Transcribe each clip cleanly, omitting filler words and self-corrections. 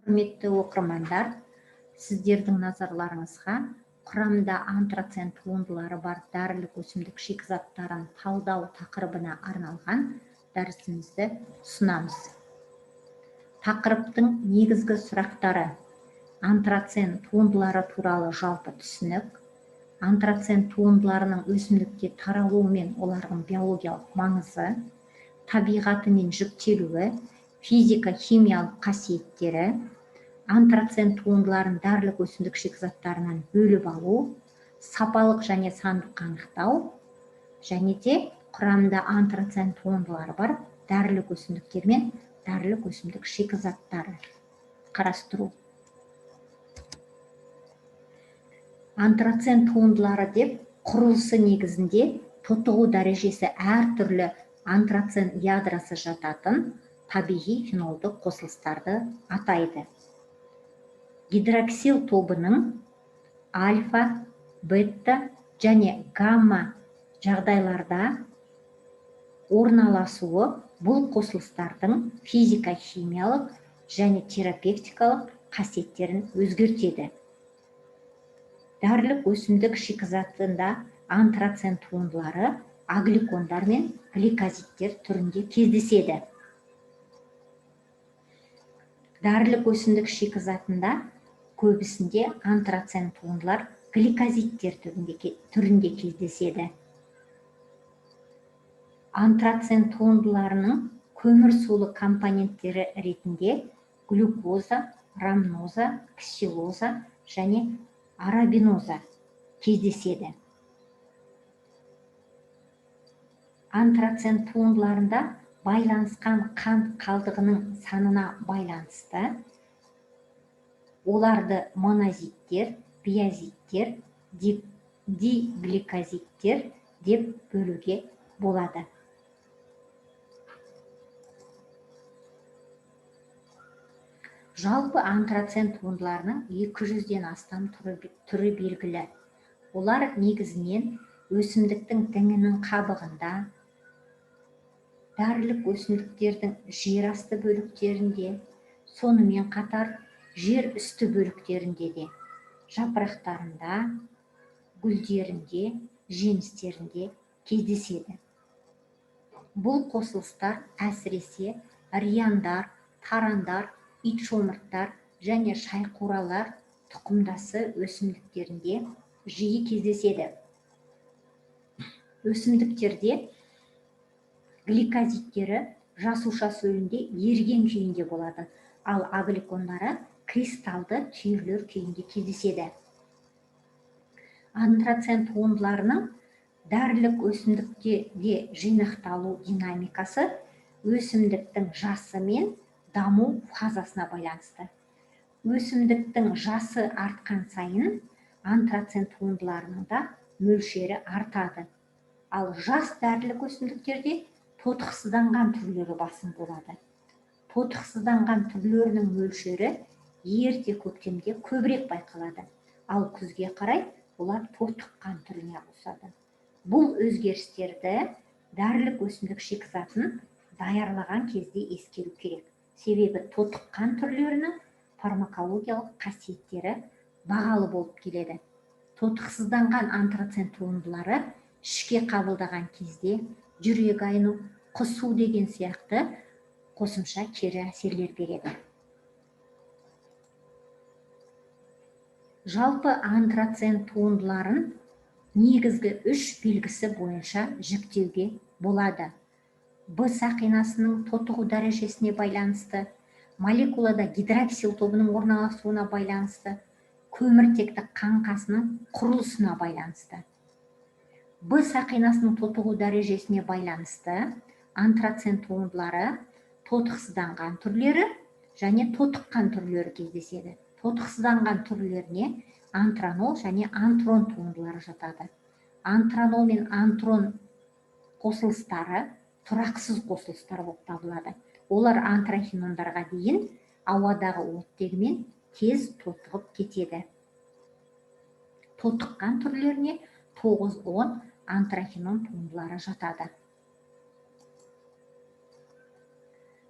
Құрметті оқырмандар, сіздердің назарларыңызға құрамында антрацен туындылары бар дәрілік өсімдік шикізаттарын талдау тақырыбына арналған дәрісімізді ұсынамыз. Тақырыптың негізгі сұрақтары: антрацен туындылары туралы жалпы түсінік, антрацен туындыларының өсімдікке таралуы мен олардың биологиялық маңызы, табиғаты мен жіктелуі, физика-химиялық қасиеттері, антрацен туындыларын дәрілік өсімдік шикізаттарынан бөліп алу, сапалық және сандық анықтау, және де құрамында антрацен туындылары бар дәрілік өсімдіктер мен дәрілік өсімдік шикізаттары қарастыру. Антрацен туындылары деп құрылысы негізінде тотығу дәрежесі әртүрлі антрацен ядросы жататын табиғи фенолды қосылыстарды атайды. Гидроксил тобының альфа, бета және гамма жағдайларда орналасуы бұл қосылыстардың физика-химиялық және терапевтикалық қасиеттерін өзгертеді. Дәрілік өсімдік шикізатында антрацен туындылары агликондар мен гликозидтер түрінде кездеседі. Дәрілік өсімдік шикізатында көбісінде антрацен туындылар гликозидтер түрінде кездеседі. Антрацен туындыларының көмірсулы компоненттері ретінде глюкоза, рамноза, ксилоза және арабиноза кездеседі. Антрацен туындыларында байланысқан қант қалдығының санына байланысты оларды монозиттер, биозиттер, дигликозидтер деп бөлуге болады. Жалпы антрацен туындыларының 200-ден астам түрі белгілі. Олар негізінен өсімдіктің діңінің қабығында, дәрілік өсімдіктердің жер асты бөліктерінде, сонымен қатар жер үсті бөліктерінде де, жапырақтарында, гүлдерінде, жемістерінде кездеседі. Бұл қосылыстар әсіресе рияндар, тарандар, итшомырттар және шайқуралар тұқымдасы өсімдіктерінде жиі кездеседі. Өсімдіктерде гликозидтері жасуша сөлінде еріген күйінде болады, ал агликондары кристалды түйірлер күйінде кездеседі. Антрацен туындыларының дәрілік өсімдікте жинақталу динамикасы өсімдіктің жасы мен даму фазасына байланысты. Өсімдіктің жасы артқан сайын антрацен туындыларының да мөлшері артады. Ал жас дәрілік өсімдіктерде тотықсызданған түрлері басым болады. Тотықсызданған түрлерінің мөлшері ерте көктемде көбірек байқалады, ал күзге қарай олар тотыққан түріне ауысады. Бұл өзгерістерді дәрілік өсімдік шикізатын даярлаған кезде ескеру керек. Себебі тотыққан түрлерінің фармакологиялық қасиеттері бағалы болып келеді. Тотықсызданған антрацен туындылары ішке қабылдаған кезде жүрек айну, құсу деген сияқты қосымша кері әсерлер береді. Жалпы антрацен туындыларын негізгі 3 белгісі бойынша жіктеуге болады. Б сақинасының тотығу дәрежесіне байланысты, молекулада гидроксил тобының орналасуына байланысты, көміртекті қаңқасының құрылысына байланысты. Б сақинасының тотығу дәрежесіне байланысты антрацен туындылары тотықсызданған түрлері және тотыққан түрлері кездеседі. Тотықсызданған түрлеріне антранол және антрон туындылары жатады. Антранол мен антрон қосылыстары тұрақсыз қосылыстар болып табылады. Олар антрахинондарға дейін ауадағы оттегімен тез тотығып кетеді. Тотыққан түрлеріне 9-10 антрахинон туындылары жатады.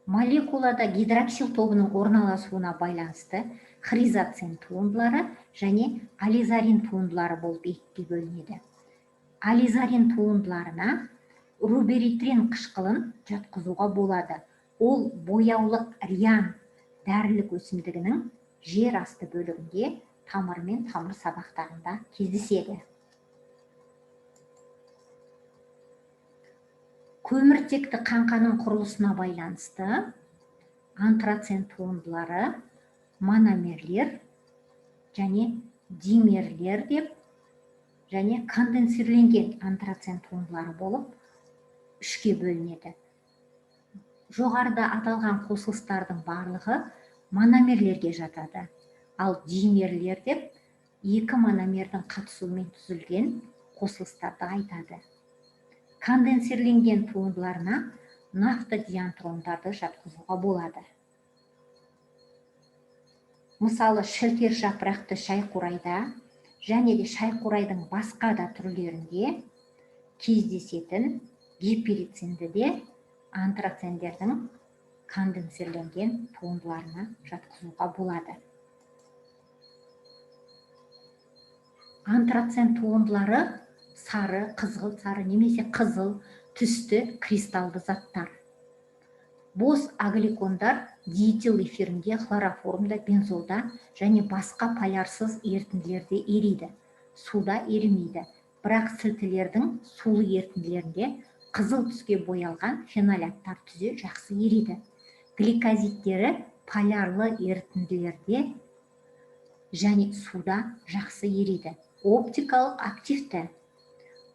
молекулада гидроксил тобының орналасуына байланысты хризоцен туындылары және ализарин туындылары болып екіге бөлінеді. Ализарин туындыларына руберитрин қышқылын жатқызуға болады. Ол бояулық риан дәрілік өсімдігінің жер асты бөлігінде тамыр мен тамыр сабақтарында кездеседі. Көміртекті қаңқаның құрылысына байланысты антрацен туындылары мономерлер және димерлер деп және конденсирленген антрацен туындылары болып үшке бөлінеді. Жоғарыда аталған қосылыстардың барлығы мономерлерге жатады, ал димерлер деп екі мономердің қатысуымен түзілген қосылыстарды айтады. Конденсирленген туындыларына нафтодиантрондарды жатқызуға болады. Мысалы, шілтер жапырақты шайқурайда және де шайқурайдың басқа да түрлерінде кездесетін гиперицинді де антрацендердің конденсирленген туындыларына жатқызуға болады. Антрацен туындылары сары, қызғылт сары немесе қызыл түсті кристалды заттар. Бос агликондар диэтил эфирінде, хлороформда, бензолда және басқа полярсыз ерітінділерде ериді. Суда ерімейді, бірақ сілтілердің сулы ерітінділерінде қызыл түске боялған феноляттар түзе жақсы ериді. Гликозидтері полярлы ерітінділерде және суда жақсы ериді. Оптикалық активті.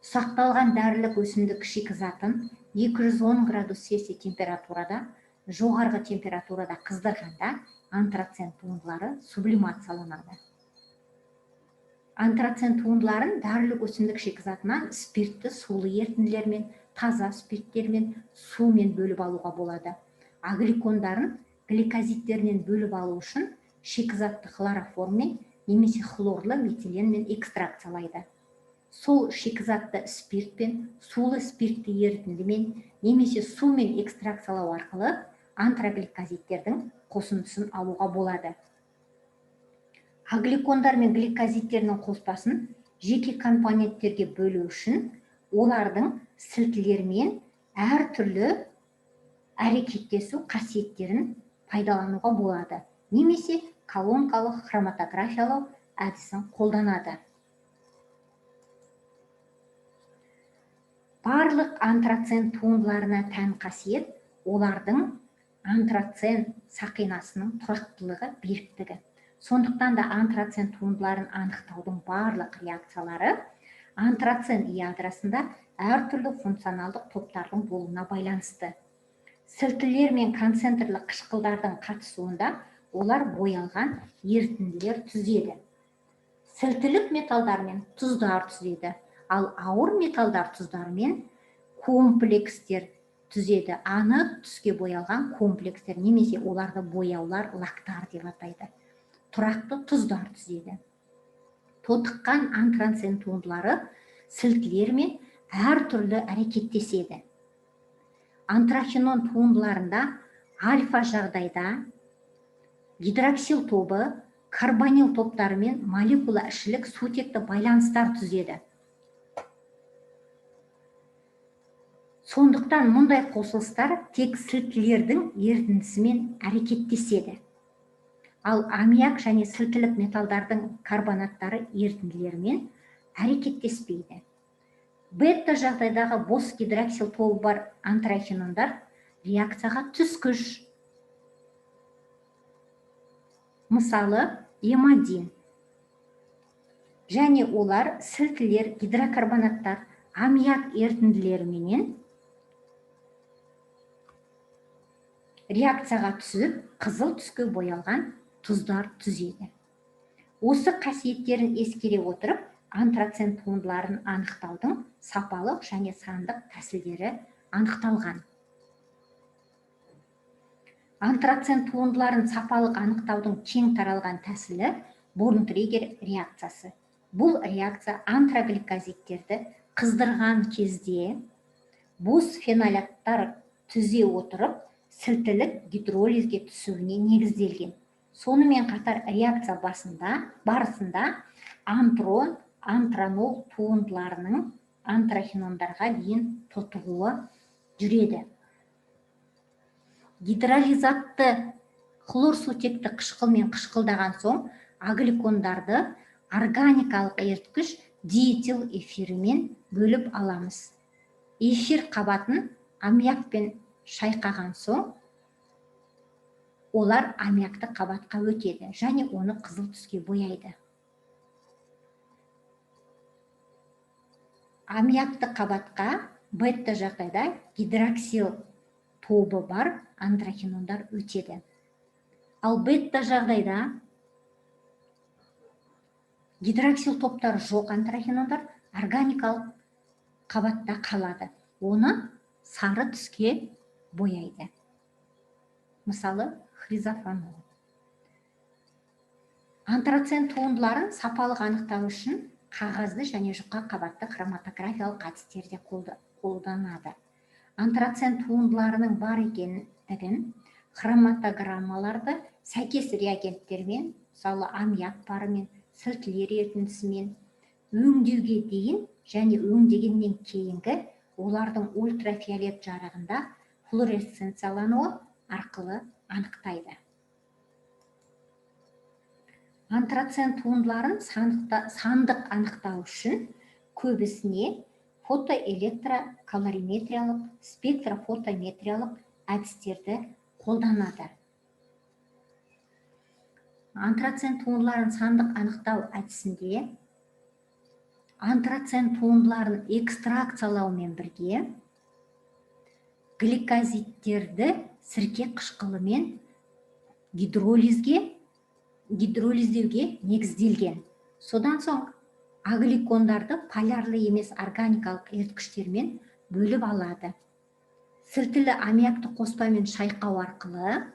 Сақталған дәрілік өсімдік шикізатын 210 градус Цельсий температурада, жоғарғы температурада қыздырғанда антрацен туындылары сублимацияланады. Антрацен туындыларын дәрілік өсімдік шикізатынан спиртті сулы ерітінділермен, таза спирттермен, сумен бөліп алуға болады. Агликондарын гликозидтерінен бөліп алу үшін шикізатты хлороформмен немесе хлорлы метиленмен экстракциялайды. Сол шикізатты спиртпен, сулы спиртті ерітіндімен немесе сумен экстракциялау арқылы антрогликозидтердің қосындысын алуға болады. Агликондар мен гликозидтерінің қоспасын жеке компоненттерге бөлу үшін олардың сілтілермен әртүрлі әрекеттесу қасиеттерін пайдалануға болады, немесе колонкалық хроматографиялау әдісін қолданады. Барлық антрацен туындыларына тән қасиет олардың антрацен сақинасының тұрақтылығы, беріктігі. Сондықтан да антрацен туындыларын анықтаудың барлық реакциялары антрацен ядросында әртүрлі функционалдық топтардың болуына байланысты. Сілтілер мен концентрлік қышқылдардың қатысуында олар боялған ерітінділер түзеді. Сілтілік металдар мен тұздар түзеді, ал ауыр металдар тұздармен комплекстер түзеді. Анық түске боялған комплекстер немесе оларды бояулар лактар деп атайды. Тұрақты тұздар түзеді. Тотыққан антрацен туындылары сілтілермен әртүрлі әрекеттеседі. Антрахинон туындыларында альфа жағдайда гидроксил тобы карбонил топтарымен молекула ішілік сутекті байланыстар түзеді. Сондықтан мұндай қосылыстар тек сілтілердің ерітіндісімен әрекеттеседі. Ал аммиак және сілтілік металдардың карбонаттары ерітінділерімен әрекеттеспейді. Бетта жағдайдағы бос гидроксил тобы бар антрахинондар реакцияға түскіш. Мысалы, эмодин. Және олар сілтілер, гидрокарбонаттар, аммиак ерітінділеріменен реакцияға түсіп, қызыл түске боялған тұздар түзеді. Осы қасиеттерін ескере отырып, антрацен туындыларын анықтаудың сапалық және сандық тәсілдері анықталған. Антрацен туындыларын сапалық анықтаудың кең таралған тәсілі Борн-Трегер реакциясы. Бұл реакция антрогликозидтерді қыздырған кезде бос феноляттар түзе отырып, сілтілік гидролизге түсуіне негізделген. Сонымен қатар реакция барысында антранол туындыларының антрахинондарға дейін тотығуы жүреді. Гидролизатты хлорсутекті қышқылмен қышқылдаған соң агликондарды органикалық еріткіш диэтил эфирімен бөліп аламыз. Эфир қабатын аммиакпен шайқаған соң олар аммиакты қабатқа өтеді және оны қызыл түске бояйды. Аммиакты қабатқа бета жағдайда гидроксил тобы бар антрахинондар өтеді. Ал бета жағдайда гидроксил топтары жоқ антрахинондар органикалық қабатта қалады. Оны сары түске бояйды. Мысалы, хризофанол. Антрацен туындыларын сапалық анықтау үшін қағазды және жұқа қабатты хроматографиялық әдістерде қолданады. Антрацен туындыларының бар екендігін хроматограммаларды сәйкес реагенттермен, мысалы аммиак барымен, сілтілер ерітіндісімен өңдеуге дейін және өңдегеннен кейінгі олардың ультрафиолет жарығында флуоресценциялануы арқылы анықтайды. Антрацен туындыларын сандық анықтау үшін көбісіне фотоэлектрокалориметриялық, спектрофотометриялық әдістерді қолданады. Антрацен туындыларын сандық анықтау әдісінде антрацен туындыларын экстракциялаумен бірге гликозидтерді сірке қышқылымен гидролиздеуге негізделген. Содан соң агликондарды полярлы емес органикалық еріткіштермен бөліп алады. Сілтілі аммиакты қоспамен шайқау арқылы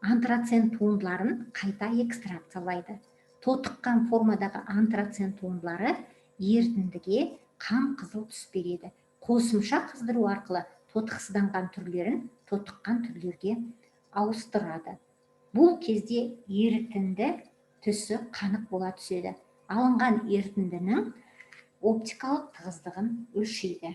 антрацен туындыларын қайта экстракциялайды. Тотыққан формадағы антрацен туындылары ерітіндіге қан қызыл түс береді. Қосымша қыздыру арқылы тотықсызданған түрлерін тотыққан түрлерге ауыстырады. Бұл кезде ерітінді түсі қанық бола түседі. Алынған ерітіндінің оптикалық тығыздығын өлшейді.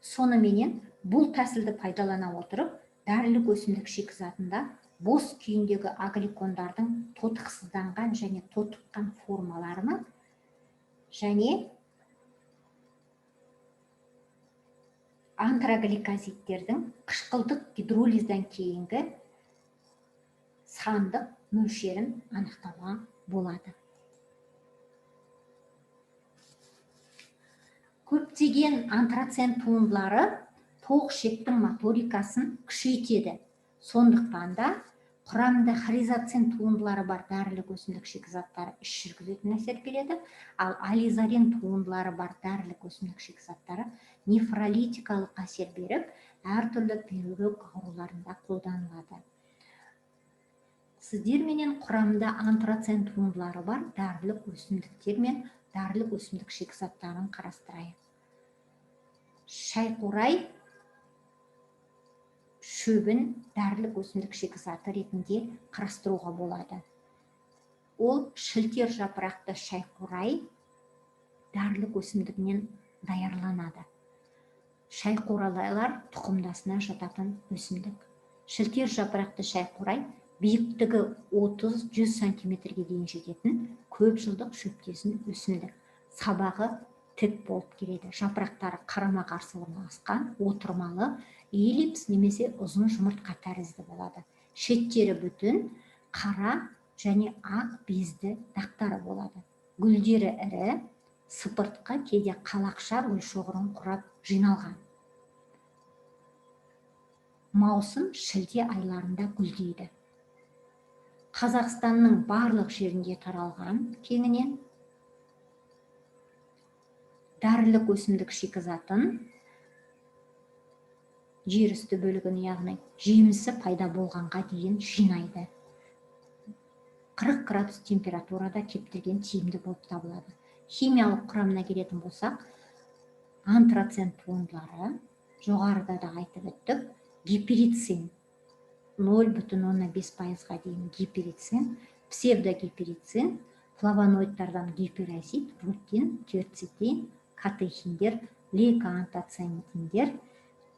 Соныменен бұл тәсілді пайдалана отырып, дәрілік өсімдік шикізатында бос күйіндегі агликондардың тотықсызданған және тотыққан формаларını және антрагликозидтердің қышқылдық гидролизден кейінгі сандық мөлшерін анықтауға болады. Көптеген антрацен туындылары тоқ ішектің моторикасын күшейтеді. Сондықтан да құрамында хризоцен туындылары бар дәрілік өсімдік шикізаттары іш жүргізетін әсер береді, ал ализарин туындылары бар дәрілік өсімдік шикізаттары нефролитикалық әсер беріп, әртүрлі бүйрек ауруларында қолданылады. Сіздерменен құрамында антрацен туындылары бар дәрілік өсімдіктер мен дәрілік өсімдік шикізаттарын қарастырайық. Шайқурай шөбін дәрілік өсімдік шикізаты ретінде қарастыруға болады. Ол шілтер жапырақты шайқурай дәрілік өсімдігінен даярланады. Шайқурайлар тұқымдасына жататын өсімдік. Шілтер жапырақты шайқурай биіктігі 30-100 сантиметрге дейін жететін көп жылдық шөптесін өсімдік. Сабағы тік болып келеді. Жапырақтары қарама-қарсы орналасқан, отырмалы, эллипс немесе ұзын жұмыртқа тәрізді болады. Шеттері бүтін, қара және ақ безді дақтары болады. Гүлдері ірі, сыпыртқы кейде қалақша гүлшоғырын құрап жиналған. Маусым шілде айларында гүлдейді. Қазақстанның барлық жерінде таралған кеңінен дәрілік өсімдік шикізатын жер үсті бөлігін, яғни жемісі пайда болғанға дейін жинайды. 40 градус температурада кептірген тиімді болып табылады. Химиялық құрамына келетін болсақ, антрацен туындылары жоғарыда да айтып өттік, гиперицин 0,5%-ға дейін гиперицин, псевдогиперицин, флавоноидтардан гиперозит, рутин, кверцетин, катехиндер, лейкоантоцианидиндер,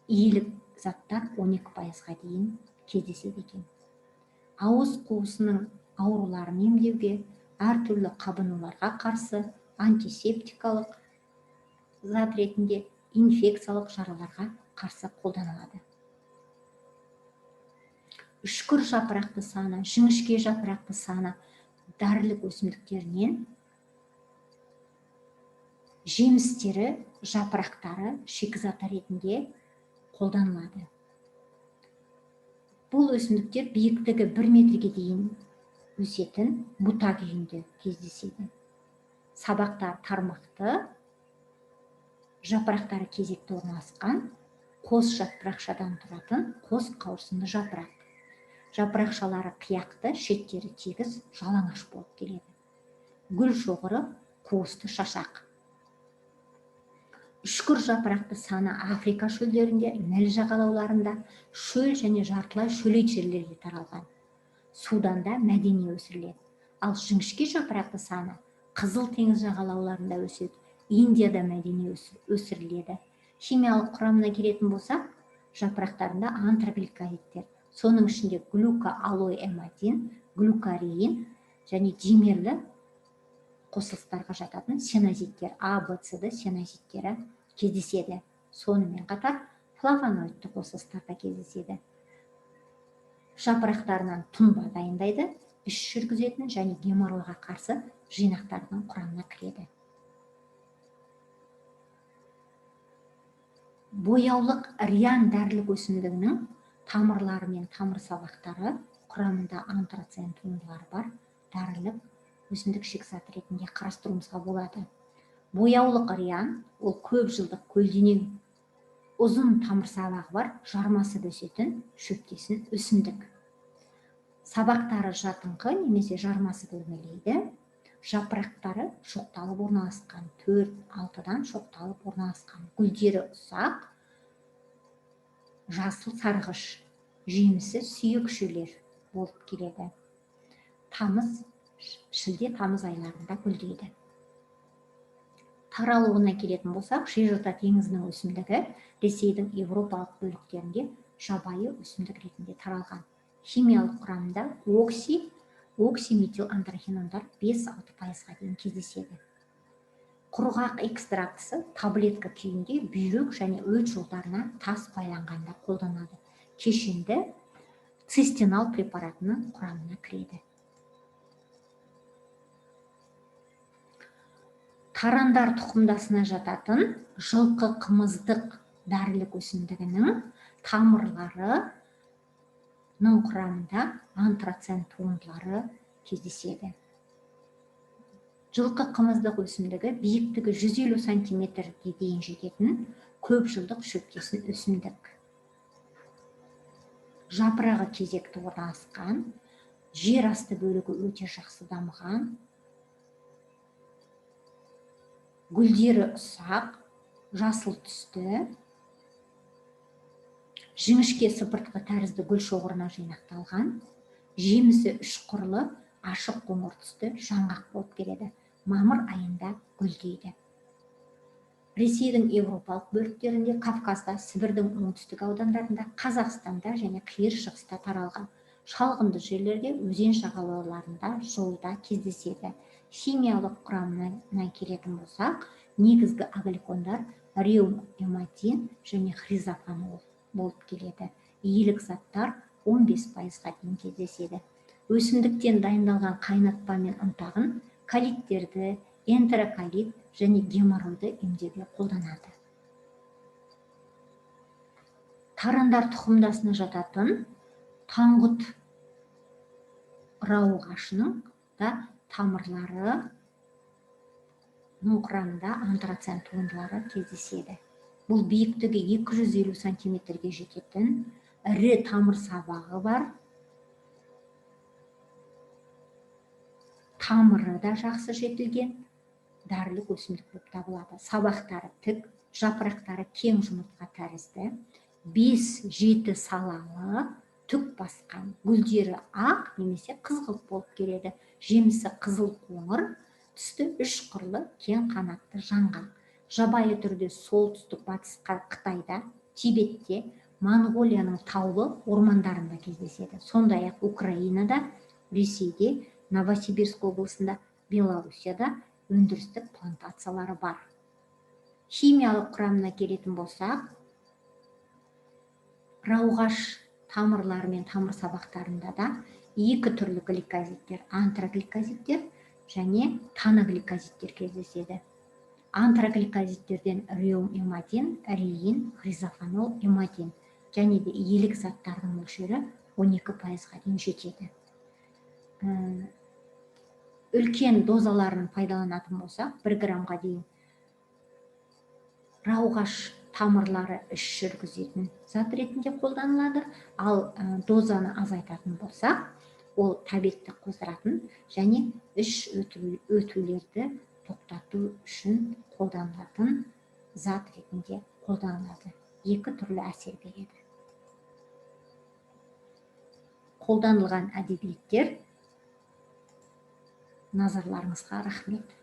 иілік заттар 12%-ға дейін кездеседі екен. Ауыз қуысының ауруларын емдеуге, әртүрлі қабынуларға қарсы антисептикалық зат ретінде инфекциялық жараларға қарсы қолданылады. Үшкір жапырақты саны, жіңішке жапырақты саны дәрілік өсімдіктерінен жемістері, жапырақтары шикізат ретінде қолданылады. Бұл өсімдіктер биіктігі 1 метрге дейін өсетін бұта күйінде кездеседі. Сабақтар тармақты, жапырақтары кезекті орналасқан, қос жапырақшадан тұратын қос қауырсынды жапырақ. Жапырақшалары қияқты, шеттері тегіс, жалаңаш болып келеді. Гүл шоғыры қуысты шашақ. Үшкір жапырақты саны Африка шөлдерінде, Ніл жағалауларында, шөл және жартылай шөлейт жерлерде таралған. Суданда мәдени өсіріледі. Ал жіңішке жапырақты саны Қызыл теңіз жағалауларында өседі, Индияда мәдени өсіріледі. Химиялық құрамына келетін болсақ, жапырақтарында антрогликолиттер, соның ішінде глюкоалоэматин, глюкареин және димерлі қосылыстарға жататын сенозиттер, А, Б, С сенозиттері кездеседі. Сонымен қатар флавоноидты қосылыстар да кездеседі. Жапырақтарынан тұнба дайындайды, іш жүргізетін және геморройға қарсы жинақтарының құрамына кіреді. Бояулық риан дәрілік өсімдігінің тамырлары мен тамыр сабақтары құрамында антрациан туындылары бар дәрілік өсімдік шикізаты ретінде қарастыруымызға болады. Бояулық риан ол көп жылдық көлденең ұзын тамыр сабағы бар, жармасы өсетін шөптесін өсімдік. Сабақтары жатыңқы немесе жармасы бөлмелейді. Жапырақтары шоқталып орналасқан, 4-6-дан шоқталып орналасқан. Гүлдері ұсақ, жасыл сарғыш, жемісі сүйек шөлер болып келеді. Шілде-тамыз айларында гүлдейді. Таралуына келетін болсақ, Шежірта теңізінің өсімдігі Ресейдің Европалық бөліктерінде жабайы өсімдік ретінде таралған. Химиялық құрамында оксиметил антрахинондар 5-6%-ға дейін кездеседі. Құрғақ экстрактысы таблетка күйінде бүйрек және өт жолдарына тас байланғанда қолданады. Кешенді цистинал препаратының құрамына кіреді. Тарандар тұқымдасына жататын жылқы қымыздық дәрілік өсімдігінің тамырларының құрамында антрациан туындылары кездеседі. Жылқы қымыздық өсімдігі биіктігі 150 сантиметрге дейін жететін көп жылдық шөптесін өсімдік. Жапырағы кезекті орналасқан, жер асты бөлігі өте жақсы дамыған, гүлдері ұсақ, жасыл түсті, жіңішке сыпыртқы тәрізді гүл шоғырына жинақталған, жемісі үшқырлы, ашық қоңыр түсті, жаңғақ болып келеді. Мамыр айында гүлдейді. Ресейдің Европалық бөліктерінде, Кавказда, Сібірдің оңтүстік аудандарында, Қазақстанда және қиыр шығыста таралған. Шалғынды жерлерде, өзен жағалауларында, жолда кездеседі. Химиялық құрамына келетін болсақ, негізгі агликондар реуматин және хризофанол болып келеді. Иілік заттар 15%-ға дейін кездеседі. Өсімдіктен дайындалған қайнатпа мен ұнтағын колиттерді, энтероколит және геморройды емдеуге қолданады. Тарандар тұқымдасына жататын таңғұт рауғашының да тамырларының құрамында антрациан туындылары кездеседі. Бұл биіктігі 250 сантиметрге жететін ірі тамыр сабағы бар, тамыры да жақсы жетілген дәрілік өсімдік болып табылады. Сабақтары тік, жапырақтары кең жұмыртқа тәрізді, 5-7 салалы, түк басқан, гүлдері ақ немесе қызғылт болып келеді. Жемісі қызыл қоңыр түсті, 3 қырлы, кең қанатты жаңғақ. Жабайы түрде солтүстік батыс Қытайда, Тибетте, Моңғолияның таулы ормандарында кездеседі. Сондай-ақ Украинада, Ресейде, Новосибирск облысында, Белоруссияда өндірістік плантациялары бар. Химиялық құрамына келетін болсақ, рауғаш тамырлары мен тамыр сабақтарында да 2 түрлі гликозиттер, антрогликозиттер және таногликозиттер кездеседі. Антрогликозиттерден реум-эмадин, реин, хризофанол, эмадин және де иілік заттардың мөлшері 12%-ға дейін жетеді. Үлкен дозаларын пайдаланатын болсақ, 1 граммға дейін рауғаш тамырлары іш жүргізетін зат ретінде қолданылады, ал дозаны азайтатын болсақ, ол тәбетті қоздыратын және іш өтулерді тоқтату үшін қолданылатын зат ретінде қолданылады. 2 түрлі әсер береді. Қолданылған әдебиеттер назарларыңызға рахмет.